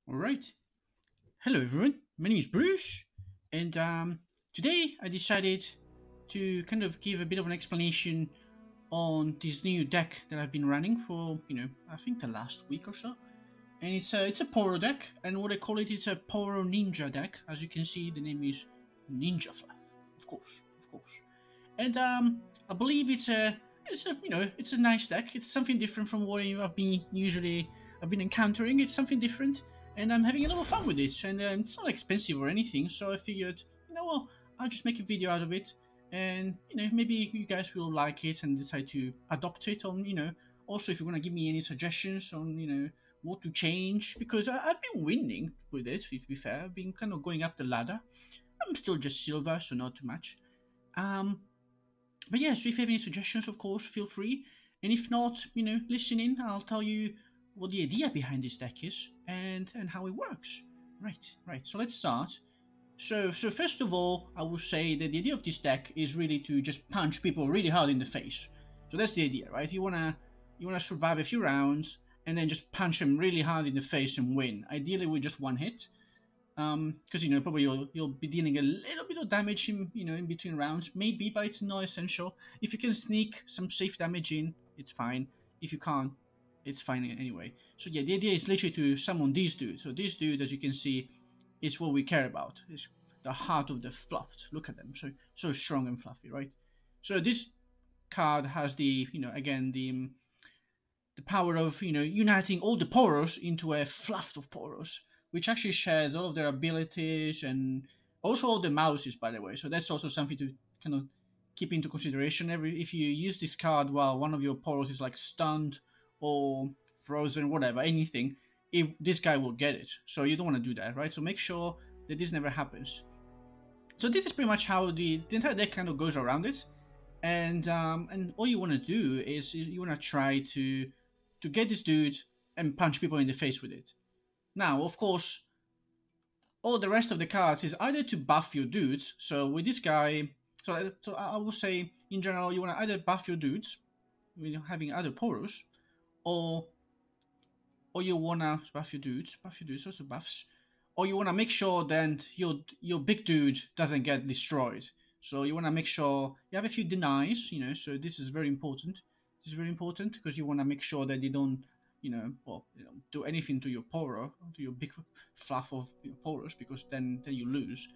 All right. Hello, everyone. My name is Bruce, and today I decided to kind of give a bit of an explanation on this new deck that I've been running for, I think the last week or so. And it's a Poro deck, and what I call it is a Poro Ninja deck. As you can see, the name is Ninja Fluff, of course. And I believe it's a nice deck. It's something different from what I've been encountering. It's something different, and I'm having a lot of fun with it. And it's not expensive or anything, so I figured, well, I'll just make a video out of it, and maybe you guys will like it and decide to adopt it. Also, if you want to give me any suggestions on what to change, because I've been winning with it. To be fair, I've been kind of going up the ladder. I'm still just silver, so not too much. Um, but yeah, so if you have any suggestions, of course, feel free. And if not, listen in. I'll tell you what the idea behind this deck is and how it works. Right. So let's start. So first of all, I will say that the idea of this deck is really to just punch people really hard in the face. So that's the idea, right? You wanna survive a few rounds and then just punch them really hard in the face and win. Ideally with just one hit, because probably you'll be dealing a little bit of damage in between rounds, maybe, but it's not essential. If you can sneak some safe damage in, it's fine. If you can't, it's fine anyway. So yeah, the idea is literally to summon this dude. So this dude, as you can see, is what we care about. Is the heart of the fluffed. Look at them, so strong and fluffy, right? So this card has again the power of uniting all the poros into a fluff of poros, which actually shares all of their abilities and also all the mouses, by the way. So that's also something to kind of keep into consideration. If you use this card while one of your poros is like stunned or frozen, whatever, anything, this guy will get it. So you don't want to do that, right? So make sure that this never happens. So this is pretty much how the entire deck kind of goes around it, and all you want to do is you want to try to get this dude and punch people in the face with it. Now, of course, all the rest of the cards is either to buff your dudes. So with this guy, so I will say in general, you want to either buff your dudes with having other poros, or you wanna buff your dudes, also buffs, or you wanna make sure that your big dude doesn't get destroyed. So you wanna make sure you have a few denies, So this is very important. This is very important because you wanna make sure that they don't, do anything to your poro, to your big fluff of your poros, because then you lose.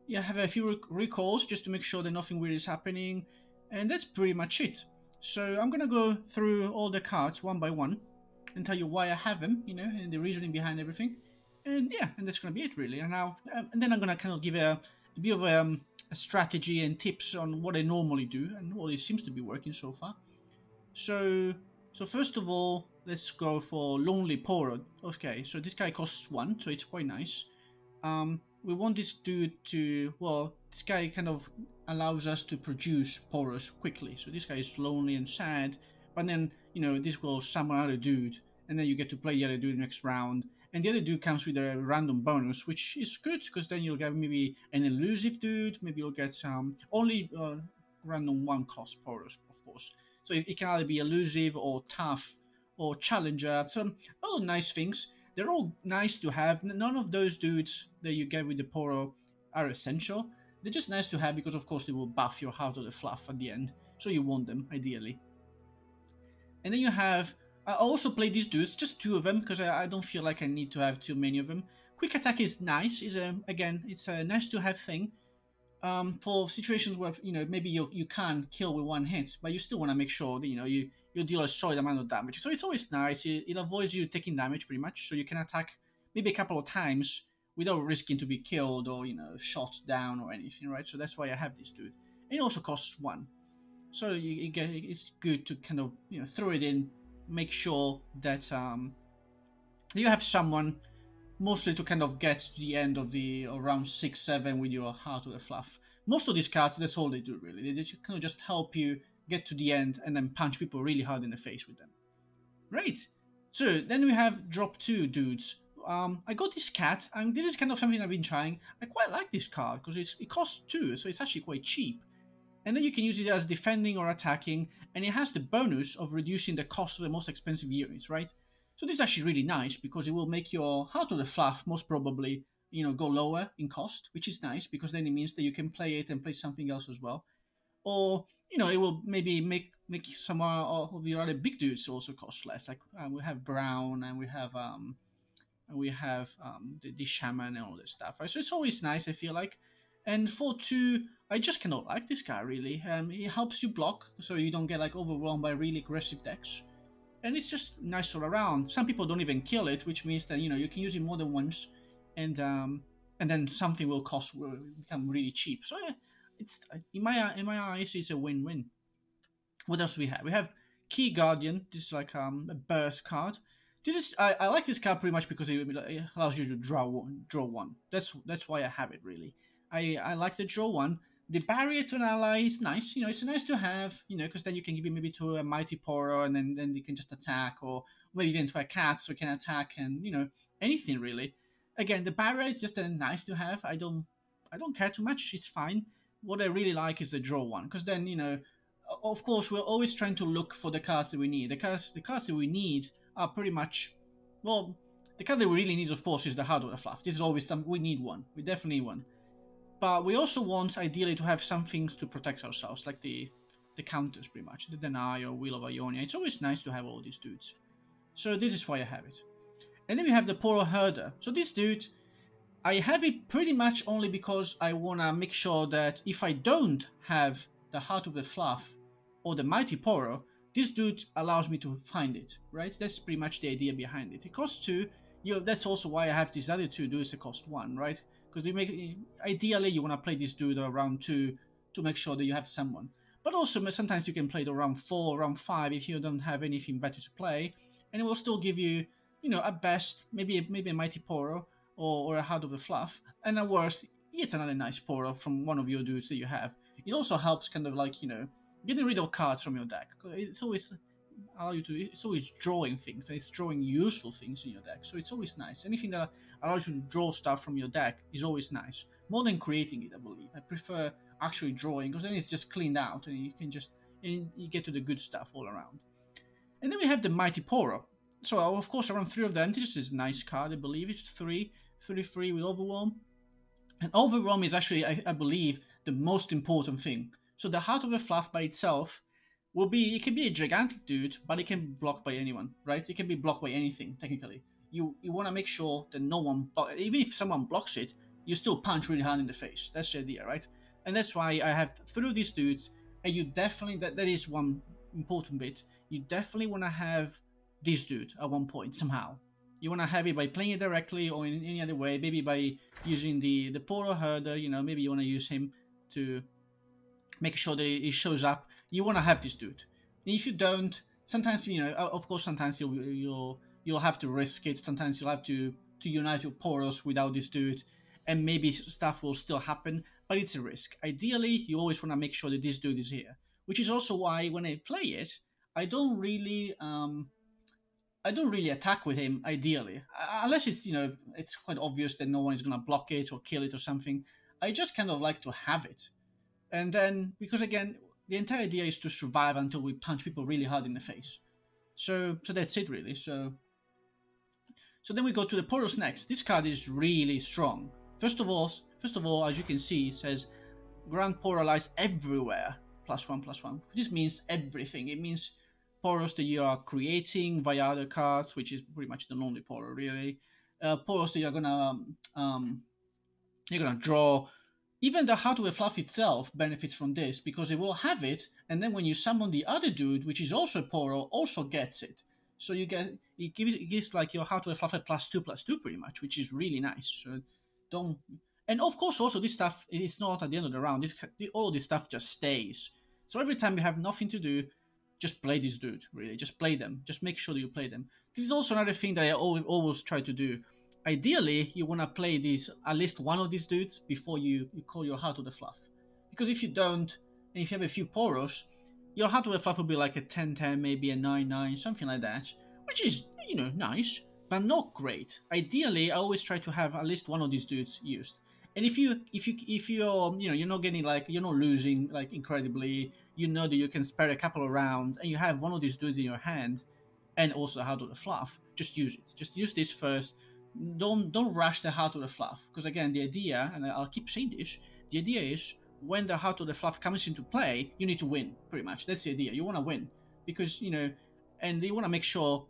You have a few recalls just to make sure that nothing weird is happening, and that's pretty much it. So I'm gonna go through all the cards one by one and tell you why I have them, and the reasoning behind everything. And yeah, and that's gonna be it really. And then I'm gonna kind of give a bit of a strategy and tips on what I normally do and what it seems to be working so far. So so first of all, let's go for Lonely Poro. Okay, so this guy costs one, so it's quite nice. We want this dude to, well, this guy kind of allows us to produce Poros quickly. So this guy is lonely and sad, but then, this will summon another dude, and then you get to play the other dude next round. And the other dude comes with a random bonus, which is good, because then you'll get maybe an elusive dude, maybe you'll get some, only random one cost Poros, of course. So it can either be elusive or tough or challenger. So all nice things. They're all nice to have. None of those dudes that you get with the Poro are essential. They're just nice to have because, of course, they will buff your Heart of the Fluff at the end. So you want them, ideally. And then you have... I also play these dudes, just two of them, because I don't feel like I need to have too many of them. Quick Attack is nice. Again, it's a nice to have thing. For situations where maybe you can't kill with one hit, but you still want to make sure that you deal a solid amount of damage. So it's always nice. It avoids you taking damage pretty much, so you can attack maybe a couple of times without risking to be killed or shot down or anything, right? So that's why I have this dude. And it also costs one, so it's good to kind of throw it in, make sure that you have someone mostly to kind of get to the end of the around 6-7 with your Heart of the Fluff. Most of these cards, that's all they do really. They kind of just help you get to the end and then punch people really hard in the face with them. Right. So then we have drop 2 dudes. I got this cat, and this is kind of something I've been trying. I quite like this card because it costs 2, so it's actually quite cheap. And then you can use it as defending or attacking, and it has the bonus of reducing the cost of the most expensive units, right? So this is actually really nice because it will make your Heart of the Fluff most probably, go lower in cost, which is nice because then it means that you can play it and play something else as well. Or it will maybe make some of your other big dudes also cost less. Like we have Brown and we have the Shaman and all this stuff. Right? So it's always nice, I feel like. And for two, I just cannot like this guy really. It helps you block, so you don't get like overwhelmed by really aggressive decks, and it's just nice all around. Some people don't even kill it, which means that you can use it more than once, and then something will become really cheap. So yeah, it's in my eyes, it's a win-win. What else do we have? We have Key Guardian. This is like a burst card. This is I like this card pretty much because it allows you to draw one. That's why I have it really. I like the draw one. The barrier to an ally is nice. It's nice to have. Because then you can give it maybe to a mighty Poro, and then you can just attack, or maybe even to a cat, so you can attack, and anything really. Again, the barrier is just a nice to have. I don't care too much. It's fine. What I really like is the draw one, because then of course, we're always trying to look for the cards that we need. The cards that we need are pretty much, well, the card that we really need, of course, is the Heart of the Fluff. This is always something we need one. We definitely need one. But we also want, ideally, to have some things to protect ourselves, like the counters, pretty much. The Deny or Wheel of Ionia. It's always nice to have all these dudes. So this is why I have it. And then we have the Poro Herder. So this dude, I have it pretty much only because I want to make sure that if I don't have the Heart of the Fluff or the Mighty Poro, this dude allows me to find it, right? That's pretty much the idea behind it. It costs 2. That's also why I have these other 2 dudes that cost 1, right? Because ideally you want to play this dude around 2 to make sure that you have someone. But also sometimes you can play it around 4, around 5 if you don't have anything better to play, and it will still give you, at best, maybe a Mighty Poro or a Heart of the Fluff, and at worst, yet another nice Poro from one of your dudes that you have. It also helps kind of like, getting rid of cards from your deck. It's always drawing things, and it's drawing useful things in your deck. So it's always nice. Anything that allows you to draw stuff from your deck is always nice. More than creating it, I believe. I prefer actually drawing, because then it's just cleaned out and you get to the good stuff all around. And then we have the Mighty Poro. So of course around 3 of them. This is a nice card, I believe. It's 3 with Overwhelm. And Overwhelm is actually, I believe, the most important thing. So the Heart of the Fluff by itself it can be a gigantic dude, but it can be blocked by anyone, right? It can be blocked by anything, technically. You want to make sure that no one, even if someone blocks it, you still punch really hard in the face. That's the idea, right? And that's why I have 3 of these dudes, and you definitely, that is one important bit, you definitely want to have this dude at one point, somehow. You want to have it by playing it directly or in any other way, maybe by using the Poro Herder, maybe you want to use him to make sure that it shows up. You want to have this dude. And if you don't, sometimes, of course, sometimes you'll have to risk it. Sometimes you'll have to unite your Poros without this dude, and maybe stuff will still happen, but it's a risk. Ideally, you always want to make sure that this dude is here, which is also why when I play it, I don't really attack with him ideally, unless it's quite obvious that no one is gonna block it or kill it or something. I just kind of like to have it, and then because again, the entire idea is to survive until we punch people really hard in the face. So that's it really. So then we go to the Poros next. This card is really strong. First of all, as you can see, it says Grand Poro lies everywhere. +1/+1. This means everything. It means Poros that you are creating via other cards, which is pretty much the only Poro really. Poros that you're gonna draw. Even the Heart of the Fluff itself benefits from this because it will have it, and then when you summon the other dude, which is also a Poro, also gets it. So it gives like your Heart of the Fluff a +2/+2 pretty much, which is really nice. So don't. And of course, also this stuff is not at the end of the round. All this stuff just stays. So every time you have nothing to do, just play this dude. Really, just play them. Just make sure that you play them. This is also another thing that I always try to do. Ideally, you want to play at least one of these dudes before you call your Heart of the Fluff. Because if you don't, and if you have a few Poros, your Heart of the Fluff will be like a 10/10, maybe a 9/9, something like that, which is, nice, but not great. Ideally, I always try to have at least one of these dudes used. And if you're you're not getting you're not losing incredibly, you know that you can spare a couple of rounds, and you have one of these dudes in your hand, and also Heart of the Fluff, just use it. Just use this first. Don't rush the Heart of the Fluff, because again, the idea, and I'll keep saying this, the idea is when the Heart of the Fluff comes into play, you need to win. Pretty much, that's the idea. You want to win because and you want to make sure.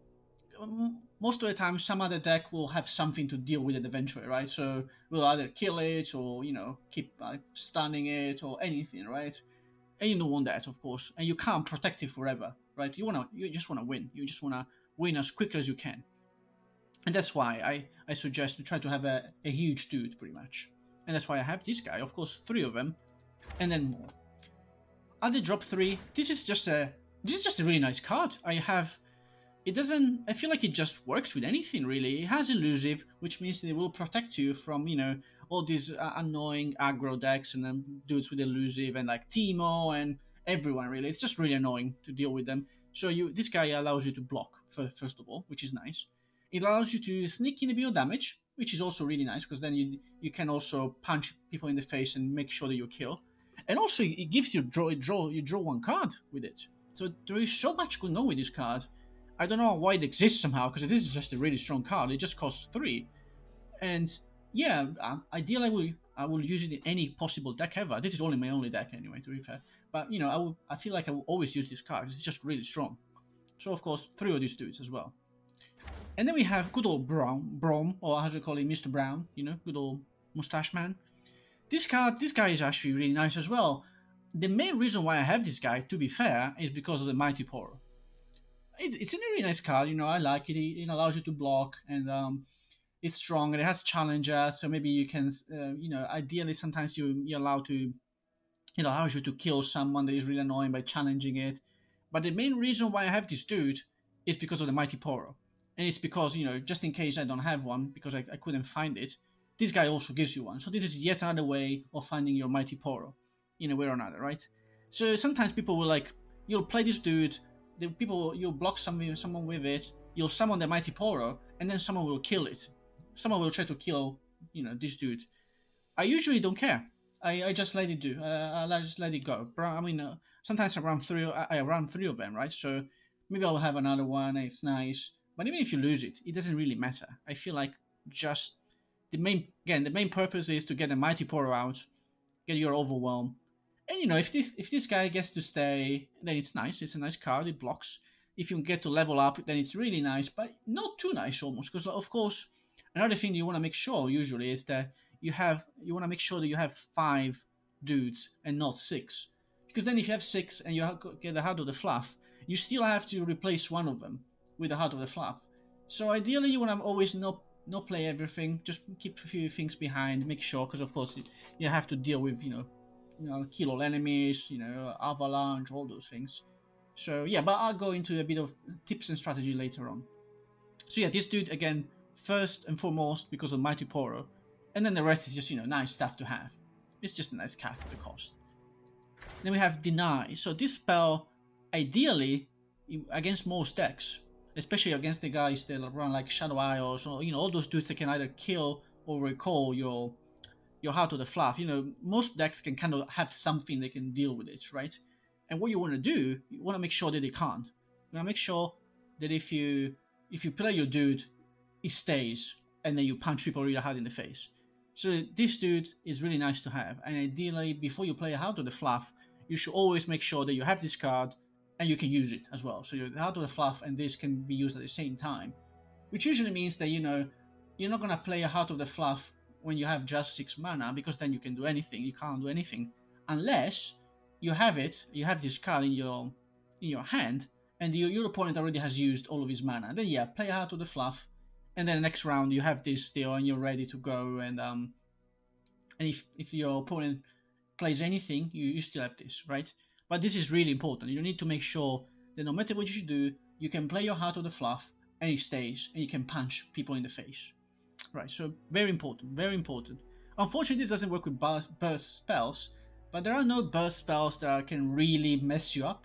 Most of the time, some other deck will have something to deal with it eventually, right? So we'll either kill it or keep stunning it or anything, right? And you don't want that, of course, and you can't protect it forever, right? You just wanna win. You just wanna win as quickly as you can, and that's why I suggest to try to have a huge dude, pretty much, and that's why I have this guy. Of course, 3 of them, and then more. Other drop 3. This is just a really nice card. It doesn't. I feel like it just works with anything really. It has Allusive, which means that it will protect you from all these annoying aggro decks and then dudes with Allusive and like Teemo and everyone really. It's just really annoying to deal with them. So this guy allows you to block first of all, which is nice. It allows you to sneak in a bit of damage, which is also really nice because then you can also punch people in the face and make sure that you kill. And also it gives you you draw 1 card with it. So there is so much going on with this card. I don't know why it exists somehow, because this is just a really strong card. It just costs 3, and yeah, ideally I will use it in any possible deck ever. This is only my only deck anyway, to be fair. But I feel like I will always use this card. It's just really strong. So of course 3 of these dudes as well. And then we have good old Brom, or how do you call it, Mr. Brown? Good old mustache man. This guy is actually really nice as well. The main reason why I have this guy, to be fair, is because of the Mighty Poro. It's a really nice card, I like it. It allows you to block, and it's strong, and it has challenges, so maybe you can, ideally sometimes you're allowed to, it allows you to kill someone that is really annoying by challenging it. But the main reason why I have this dude is because of the Mighty Poro. And it's because, just in case I don't have one, because I couldn't find it, this guy also gives you one. So this is yet another way of finding your Mighty Poro, in a way or another, right? So sometimes people will you'll play this dude, you'll block someone with it, you'll summon the Mighty Poro, and then someone will kill it. Someone will try to kill, this dude. I usually don't care. I just let it do. I just let it go. I mean, sometimes I run 3 of them, right? So maybe I'll have another one. And it's nice, but even if you lose it, it doesn't really matter. I feel like just the main purpose is to get the Mighty Poro out, get your overwhelm. And if this guy gets to stay, then it's nice. It's a nice card. It blocks. If you get to level up, then it's really nice, but not too nice almost. Because of course, another thing you want to make sure usually is that you want to make sure that you have 5 dudes and not 6. Because then if you have 6 and you get the Heart of the Fluff, you still have to replace one of them with the Heart of the Fluff. So ideally, you want to always not play everything. Just keep a few things behind. Make sure, because of course you have to deal with kill all enemies, avalanche, all those things. So yeah, but I'll go into a bit of tips and strategy later on. So yeah, this dude again, first and foremost because of Mighty Poro, and then the rest is just nice stuff to have. It's just a nice card for the cost. Then we have Deny. So this spell, ideally, against most decks, especially against the guys that run like Shadow Isles or all those dudes that can either kill or recall your Heart of the Fluff. Most decks can kind of have something they can deal with it, right? And what you want to do, you want to make sure that they can't. You want to make sure that if you play your dude, it stays, and then you punch people really hard in the face. So this dude is really nice to have, and ideally, before you play a Heart of the Fluff, you should always make sure that you have this card, and you can use it as well. So your Heart of the Fluff and this can be used at the same time, which usually means that you're not gonna play a Heart of the Fluff when you have just 6 mana, because then you can do anything. You can't do anything unless you have this card in your hand, and your opponent already has used all of his mana. Then yeah, play a Heart of the Fluff, and then the next round you have this still, and you're ready to go. And if your opponent plays anything, you still have this, right? But this is really important. You need to make sure that no matter what you do, you can play your Heart of the Fluff, and it stays, and you can punch people in the face. Right, so very important, very important. Unfortunately, this doesn't work with burst spells, but there are no burst spells that can really mess you up.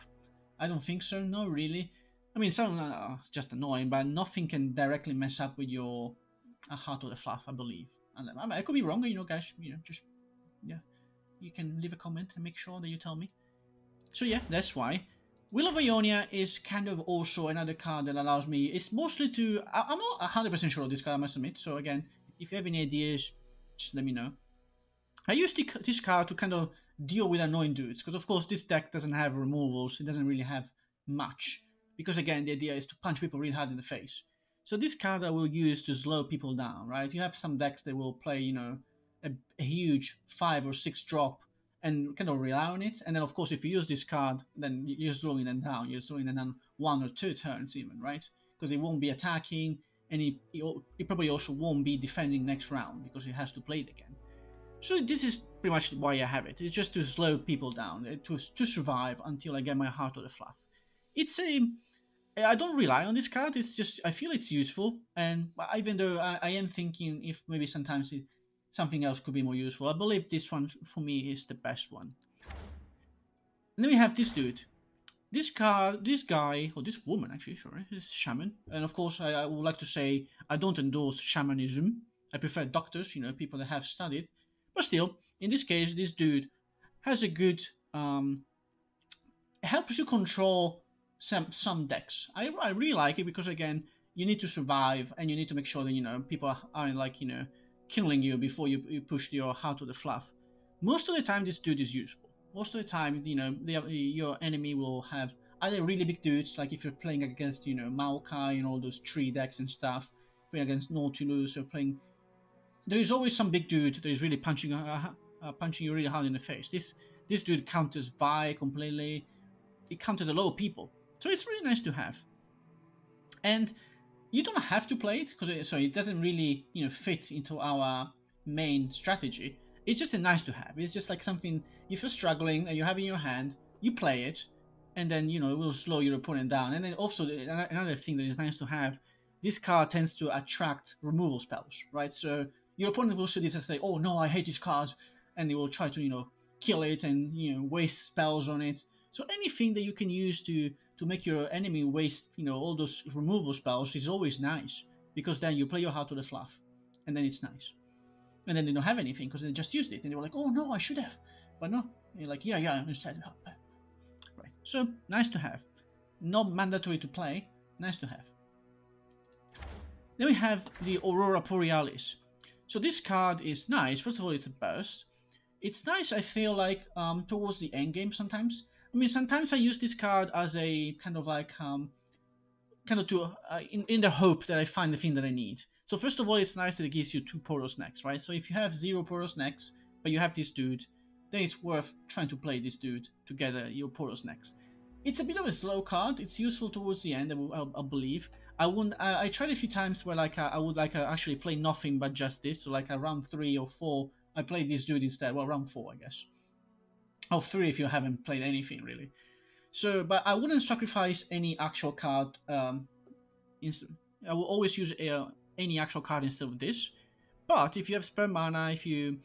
I don't think so, no, really. I mean, some are just annoying, but nothing can directly mess up with your Heart of the Fluff, I believe. I could be wrong, guys. Just yeah, you can leave a comment and make sure that you tell me. So yeah, that's why. Will of Ionia is kind of also another card that allows me. It's mostly to. I'm not 100% sure of this card, I must admit. So again, if you have any ideas, just let me know. I use this card to kind of deal with annoying dudes because, of course, this deck doesn't have removals. It doesn't really have much because, again, the idea is to punch people really hard in the face. So this card I will use to slow people down, right? You have some decks that will play, a huge 5 or 6 drop and kind of rely on it. And then, of course, if you use this card, then you're slowing them down. You're slowing them down 1 or 2 turns even, right? Because it won't be attacking, and it probably also won't be defending next round because it has to play it again. So this is pretty much why I have it. It's just to slow people down, to survive until I get my heart of the fluff. It's a I don't rely on this card. It's just I feel it's useful, and even though I am thinking if maybe sometimes something else could be more useful, I believe this one for me is the best one. And then we have this dude. This guy, or this woman actually, sorry, is Shaman. And of course, I would like to say I don't endorse shamanism. I prefer doctors, people that have studied. But still, in this case, this dude has a good helps you control some decks. I really like it because again, you need to survive and you need to make sure that people aren't like killing you before you push your heart to the fluff. Most of the time, this dude is useful. Most of the time, your enemy will have either really big dudes, like if you're playing against Maokai and all those tree decks and stuff, playing against Nautilus, or playing. There is always some big dude that is really punching you really hard in the face. This dude counters Vi completely. It counters a lot of people, so it's really nice to have. And you don't have to play it because it doesn't really fit into our main strategy. It's just a nice to have. It's just like something if you're struggling and you have in your hand, you play it, and then it will slow your opponent down. And then also another thing that is nice to have, this card tends to attract removal spells, right? So your opponent will see this and say, "Oh no, I hate this card," and they will try to kill it and waste spells on it. So anything that you can use to make your enemy waste, all those removal spells is always nice because then you play your heart to the fluff, and then it's nice. And then they don't have anything because they just used it, and they were like, "Oh no, I should have," but no, and you're like, "Yeah, instead." Right. So nice to have, not mandatory to play. Nice to have. Then we have the Aurora Borealis. So this card is nice. First of all, it's a burst. It's nice, I feel like, towards the end game sometimes. I mean, sometimes I use this card as a kind of like kind of to in the hope that I find the thing that I need. So first of all, it's nice that it gives you 2 Poros next, right? So if you have 0 Poros next, but you have this dude, then it's worth trying to play this dude to get your Poros next. It's a bit of a slow card. It's useful towards the end, I believe. I tried a few times where like I would like actually play nothing but just this. So like around 3 or 4, I played this dude instead. Well, around 4, I guess. Or 3 if you haven't played anything really. So, but I wouldn't sacrifice any actual card. I will always use any actual card instead of this. But if you have spare mana, if you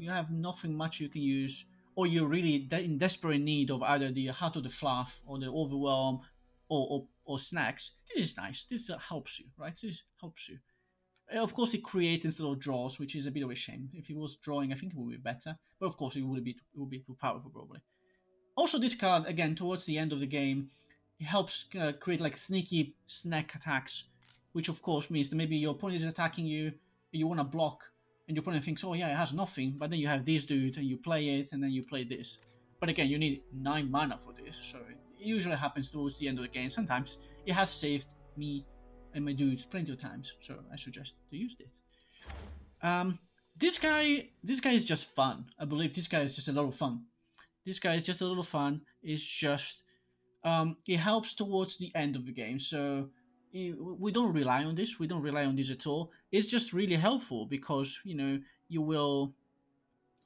have nothing much you can use, or you're really in desperate need of either the Heart of the Fluff or the Overwhelm or snacks, this is nice. This helps you, right? This helps you. Of course, it creates instead of draws, which is a bit of a shame. If it was drawing, I think it would be better. But of course, it would be too powerful probably. Also, this card again towards the end of the game, it helps create like sneaky snack attacks, which of course means that maybe your opponent is attacking you, and you want to block, and your opponent thinks, "Oh yeah, it has nothing," but then you have this dude, and you play it, and then you play this. But again, you need 9 mana for this, so it usually happens towards the end of the game. Sometimes it has saved me and my dudes plenty of times, so I suggest to use this. Um, this guy is just fun. I believe this guy is just a lot of fun. This guy is just a little fun. It's just it helps towards the end of the game. So we don't rely on this. We don't rely on this at all. It's just really helpful because you will,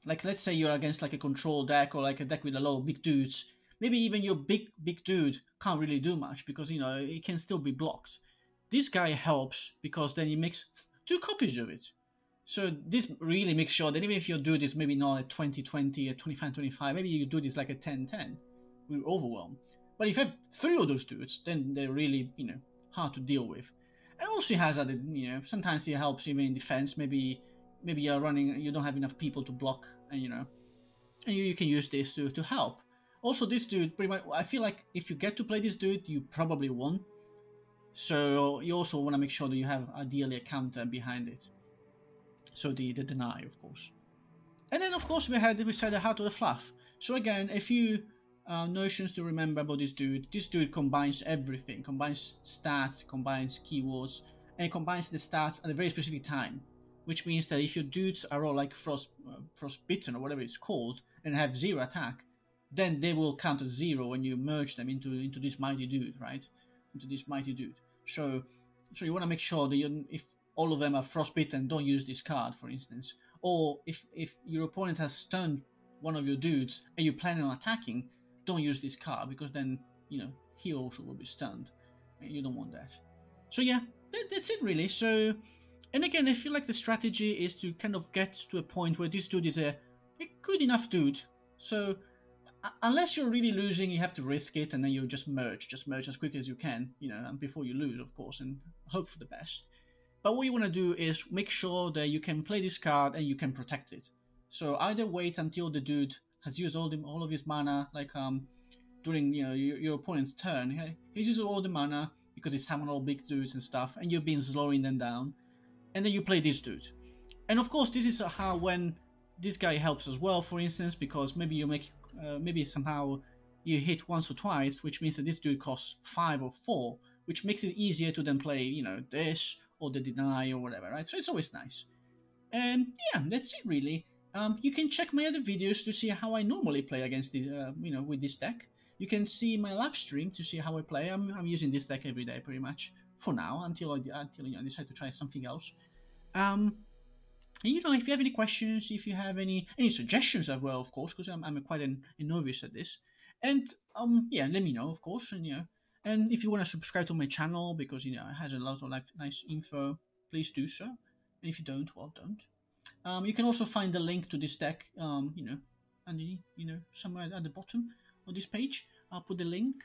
like, let's say you're against like a control deck or like a deck with a lot of big dudes. Maybe even your big dude can't really do much because it can still be blocked. This guy helps because then he makes 2 copies of it. So this really makes sure that even if your dude is maybe not a 20-20, a 25-25, maybe you do this like a 10-10 with Overwhelm. But if you have 3 of those dudes, then they're really, hard to deal with. And also has other, sometimes it helps even in defense. Maybe you don't have enough people to block, and and you can use this to help. Also, this dude, pretty much, I feel like if you get to play this dude, you probably won. So you also want to make sure that you have ideally a counter behind it. So the deny, of course. And then, of course, we said the heart of the fluff. So again, a few notions to remember about this dude. This dude combines everything, combines stats, combines keywords, and combines the stats at a very specific time. Which means that if your dudes are all like frostbitten or whatever it's called, and have zero attack, then they will count as zero when you merge them into this mighty dude, right? Into this mighty dude. So so you want to make sure that if all of them are frostbitten, don't use this card, for instance. Or if your opponent has stunned one of your dudes and you plan on attacking, don't use this card because then he also will be stunned. And you don't want that. So yeah, that's it really. So and again, I feel like the strategy is to kind of get to a point where this dude is a good enough dude. So unless you're really losing, you have to risk it, and then you just merge as quick as you can, and before you lose, of course, and hope for the best. But what you want to do is make sure that you can play this card and you can protect it. So either wait until the dude has used all of his mana, like during your opponent's turn. He uses all the mana because he summoned all big dudes and stuff, and you've been slowing them down, and then you play this dude. And of course, this is how when this guy helps as well. For instance, because maybe you make maybe somehow you hit once or twice, which means that this dude costs 5 or 4, which makes it easier to then play this or the deny or whatever, right? So it's always nice. And yeah, that's it really. You can check my other videos to see how I normally play against the with this deck. You can see my live stream to see how I play. I'm using this deck every day pretty much for now until I decide to try something else. Um, and if you have any questions, if you have any suggestions as well, of course, because I'm quite a novice at this, and yeah, let me know, of course, and and if you want to subscribe to my channel because it has a lot of nice info, please do so. And if you don't, well, don't. You can also find the link to this deck, underneath, somewhere at the bottom of this page. I'll put the link.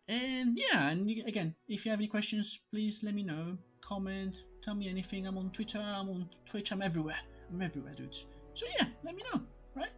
And yeah, and again, if you have any questions, please let me know. Comment, tell me anything. I'm on Twitter, I'm on Twitch, I'm everywhere. I'm everywhere, dudes. So yeah, let me know, right?